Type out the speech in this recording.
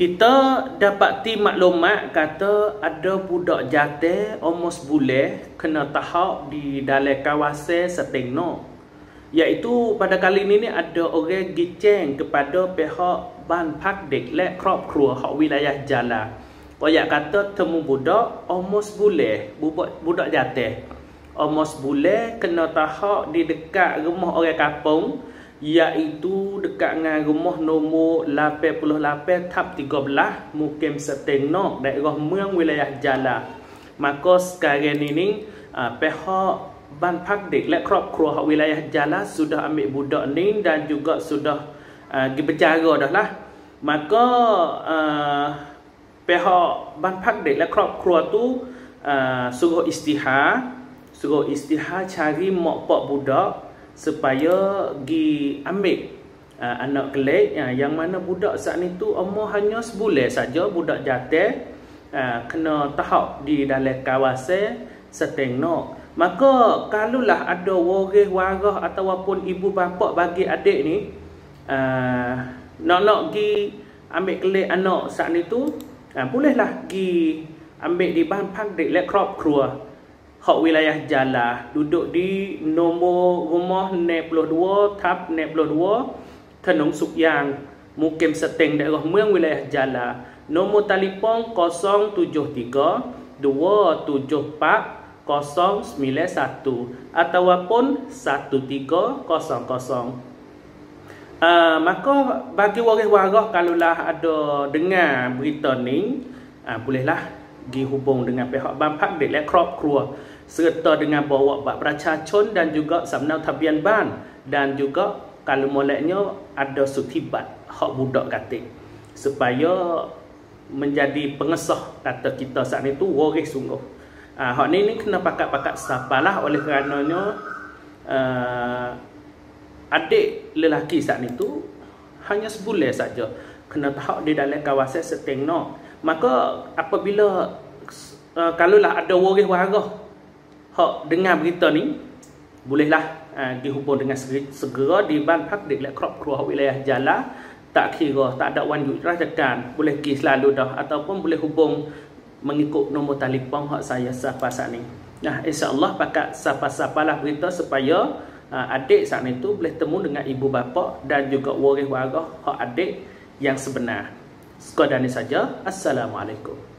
Kita dapati maklumat kata ada budak jatuh umur sebulan kena tahap di dalam kawasan Setengno. Iaitu pada kali ini ada orang giceng kepada pihak Ban Pakdikและครอบครัว hak wilayah Jala. Koyak kata temu budak umur sebulan, budak jatuh umur sebulan kena tahap di dekat rumah orang kampung, iaitu dekat dengan rumah nombor 88/13 Mukim Setengno, daerah Meng wilayah Jala. Maka sekarang ini pihak Ban Pakdikและครอบครัว hak wilayah Jala sudah ambil budak ni dan juga sudah berbicara dah lah. Maka pihak Ban Pakdikและครอบครัวtu suruh istihar cari mak pak budak supaya pergi ambil anak kelik yang mana budak saat ni tu umur hanya sebulan saja, budak jatuh kena tahap di dalam kawasan Setengno. Maka kalaulah ada waris ataupun ibu bapa bagi adik ni nak pergi ambil kelik anak saat ni tu, bolehlah pergi ambil di Ban Pakdikและครอบครัว hak wilayah Jala, duduk di nombor rumah 62/62 Tenung Sukyang, Mukim Seteng, daerah Meng wilayah Jala. Nombor telefon 073 274 091 ataupun 1300. Maka bagi waris-waris kalaulah ada dengar berita ni, bolehlah pergi hubung dengan pihak Ban Pakdikและครอบครัวserta dengan bawa bak beracacun dan juga samnau tabian ban, dan juga kalau moleknya ada sutibat hak budak katik supaya menjadi pengesah kata kita saat itu waris sungguh. Hak ni kena pakat-pakat sapalah, oleh kerananya adik lelaki saat itu hanya sebulan saja kena tahap di dalam kawasan Setengno. Maka apabila kalaulah ada waris-waris hak dengar berita ni, bolehlah dihubung dengan segera di Ban Pakdikและครอบครัว hak wilayah Jala. Tak kira tak ada wan yuk rajakan, boleh pergi selalu dah ataupun boleh hubung mengikut nombor telefon hak saya sapa saat ni. Nah, insya-Allah pakat sapa-sapalah berita supaya adik saat ni tu boleh temu dengan ibu bapa dan juga waris-waris hak adik yang sebenar. Sekadar ini saja. Assalamualaikum.